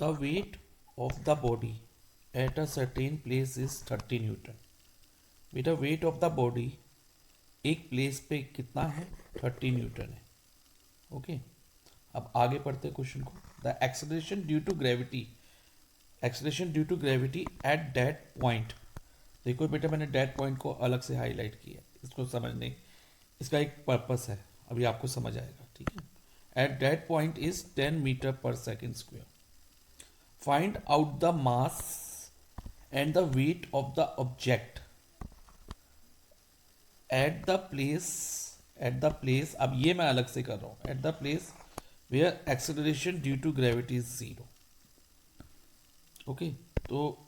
The weight of the body at a certain place is 30 Newton. बेटा wait of the body एक place पे कितना है? 30 newton है। ओके, अब आगे पढ़ते हैं क्वेश्चन को। The acceleration due to gravity, acceleration due to gravity at that point. देखो बेटा मैंने दैट पॉइंट को अलग से हाईलाइट किया है, इसको समझने, इसका एक पर्पस है, अभी आपको समझ आएगा, ठीक है। At that point is 10 metre per second square. Find out the mass and the weight of the object at the place, अब ये मैं अलग से कर रहा हूं, at the place where acceleration due to gravity is 0। Okay, तो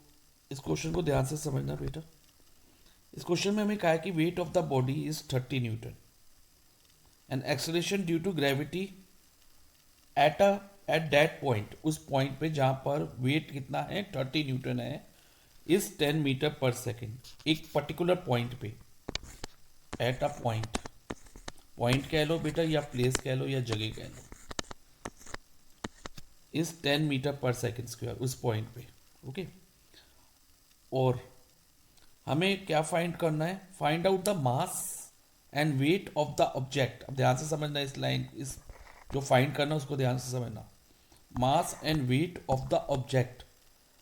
इस क्वेश्चन को ध्यान से समझना बेटा। इस क्वेश्चन में हमें कहा है कि weight of the body is 30 newton and acceleration due to gravity at that point, उस पॉइंट पे जहां पर वेट कितना है 30 न्यूटन है, इज 10 मीटर पर सेकेंड। एक पर्टिकुलर पॉइंट पे, एट अ पॉइंट, पॉइंट कह लो बेटा या प्लेस कह लो या जगह कह लो, is 10 metre per second square, उस पॉइंट पे। ओके, और हमें क्या फाइंड करना है? Find out the mass and wait of the object. अब ध्यान से समझना इस लाइन, इस जो फाइंड करना है उसको ड्यान से समझना। Mass and wait of the object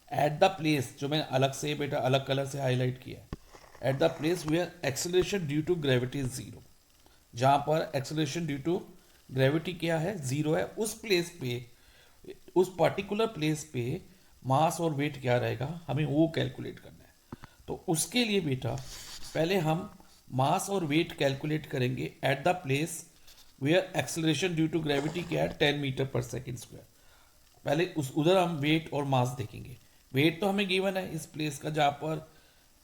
at the place, जो मैंने अलग से बेटा अलग कलर से हाईलाइट किया है, at the place where acceleration due to gravity is 0, जहां पर एक्सेलरेशन ड्यू टू ग्रेविटी क्या है? 0 है। उस प्लेस पे, उस पर्टिकुलर प्लेस पे मास और वेट क्या रहेगा, हमें वो कैलकुलेट करना है। तो उसके लिए बेटा पहले हम मास और वेट कैलकुलेट करेंगे at the place where acceleration due to gravity क्या है? 10 मीटर पर सेकेंड स्क्वायर। पहले उस उधर हम वेट और मास देखेंगे। वेट तो हमें गिवन है इस प्लेस का जहाँ पर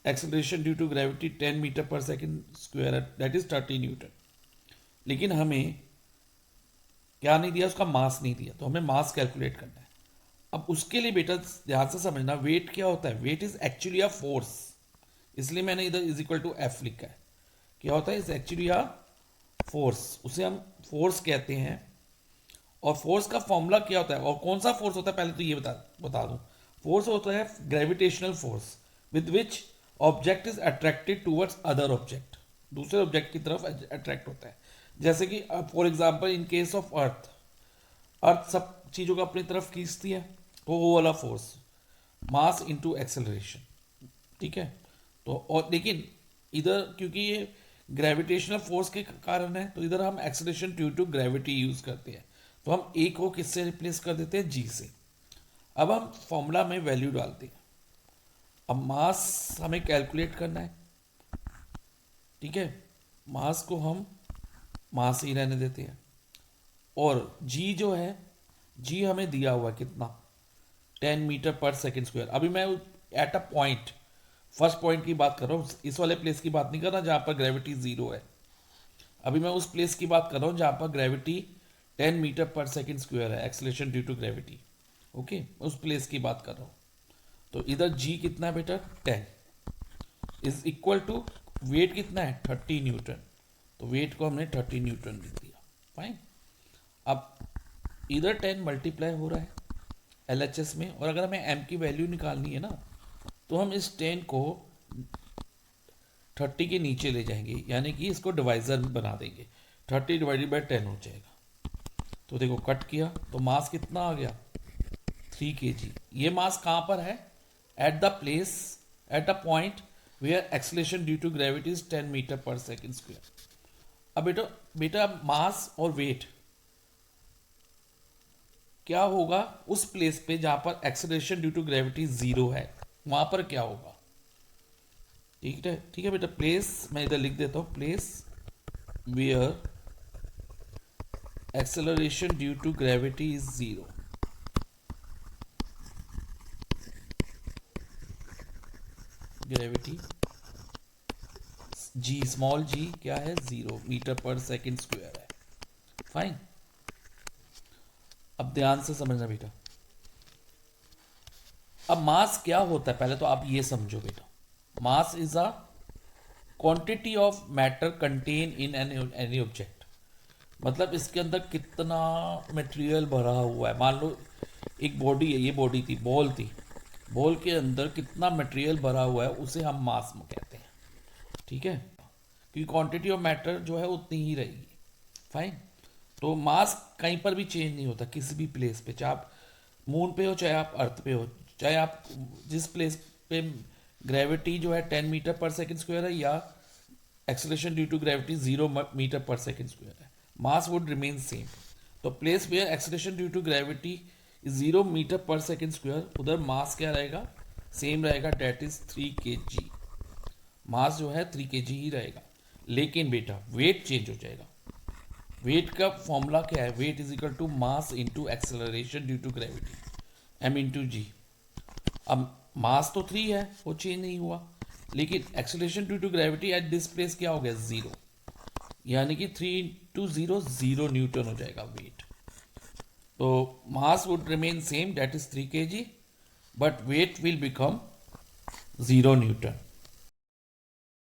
acceleration due to gravity 10 metre per second square है, दैट इज 30 न्यूटन। लेकिन हमें क्या नहीं दिया? उसका मास नहीं दिया, तो हमें मास कैलकुलेट करना है। अब उसके लिए बेटा ध्यान से समझना, वेट क्या होता है? Weight is actually a force, इसलिए मैंने इधर इज इक्वल टू एफ लिखा है। क्या होता है? इज एक्चुअली अ फोर्स, उसे हम फोर्स कहते हैं। और फोर्स का फॉर्मूला क्या होता है और कौन सा फोर्स होता है, पहले तो ये बता दूं। फोर्स होता है gravitational force with which object is attracted towards other object, दूसरे ऑब्जेक्ट की तरफ अट्रैक्ट होता है। जैसे कि for example in case of earth, earth सब चीज़ों को अपनी तरफ खींचती है, तो वो वाला फोर्स, मास इनटू एक्सेलरेशन, ठीक है। तो और लेकिन इधर क्योंकि ये ग्रेविटेशनल फोर्स के कारण है, तो इधर हम acceleration due to gravity use करते हैं। तो हम ए को किससे रिप्लेस कर देते हैं? जी से। अब हम फॉर्मूला में वैल्यू डालते हैं। अब मास हमें कैलकुलेट करना है, ठीक है। मास को हम मास ही रहने देते हैं, और जी जो है, जी हमें दिया हुआ है कितना? 10 मीटर पर सेकेंड स्क्वायर। अभी मैं eight a point, first point की बात कर रहा हूँ, इस वाले प्लेस की बात नहीं कर रहा जहाँ पर ग्रेविटी 0 है। अभी मैं उस प्लेस की बात कर रहा हूँ जहाँ पर gravity 10 metre per second square है, acceleration due to gravity. Okay, उस प्लेस की बात कर रहा हूँ। तो इधर जी कितना है बेटा? 10 इज इक्वल टू वेट कितना है? 30 न्यूटन। तो वेट को हमने 30 न्यूटन लिख दिया। फाइन। अब इधर 10 मल्टीप्लाई हो रहा है LHS में, और अगर हमें m की वैल्यू निकालनी है ना, तो हम इस 10 को 30 के नीचे ले जाएंगे, यानी कि इसको डिवाइजर बना देंगे। 30 डिवाइडेड बाई 10 हो जाएगा। तो देखो कट किया, तो मास कितना आ गया? 3 kg। ये मास कहाँ पर है? At the place, at a point where acceleration due to gravity is 10 metre per second square. अब बेटा मास और वेट क्या होगा उस प्लेस पे जहां पर एक्सेलरेशन ड्यू टू ग्रेविटी 0 है, वहां पर क्या होगा? ठीक है बेटा, प्लेस मैं इधर लिख देता हूं, place where acceleration due to gravity is 0। Gravity G, small G क्या है? 0 मीटर पर सेकेंड स्क्वायर है। फाइन। अब ध्यान से समझना बेटा, अब मास क्या होता है पहले तो आप ये समझो बेटा। Mass is a quantity of matter contain in any object, मतलब इसके अंदर कितना मटेरियल भरा हुआ है। मान लो एक बॉडी है, ये बॉडी थी, बॉल थी, बॉल के अंदर कितना मटेरियल भरा हुआ है उसे हम मास में कहते हैं, ठीक है, क्योंकि क्वांटिटी ऑफ मैटर जो है उतनी ही रहेगी, फाइन। तो मास कहीं पर भी चेंज नहीं होता किसी भी प्लेस पे, चाहे आप मून पे हो चाहे आप अर्थ पे हो, चाहे आप जिस प्लेस पे ग्रेविटी जो है 10 मीटर पर सेकेंड स्क्वायर है या acceleration due to gravity 0 metre per second square है, मास वुड रिमेन सेम। तो place where acceleration due to gravity 0 metre per second square, उधर मास क्या रहेगा, सेम रहेगा, डेट इज 3 kg। मास जो है 3 kg ही रहेगा, लेकिन बेटा वेट चेंज हो जाएगा। वेट का फॉर्मूला क्या है, weight is equal to mass into acceleration due to gravity, m/g। अब मास तो 3 है, वो चेंज नहीं हुआ, लेकिन acceleration due to gravity at this place क्या हो गया, 0, यानी कि 3 × 0 0 न्यूटन हो जाएगा वेट। तो mass would remain same, that is 3 kg, but weight will become 0 Newton.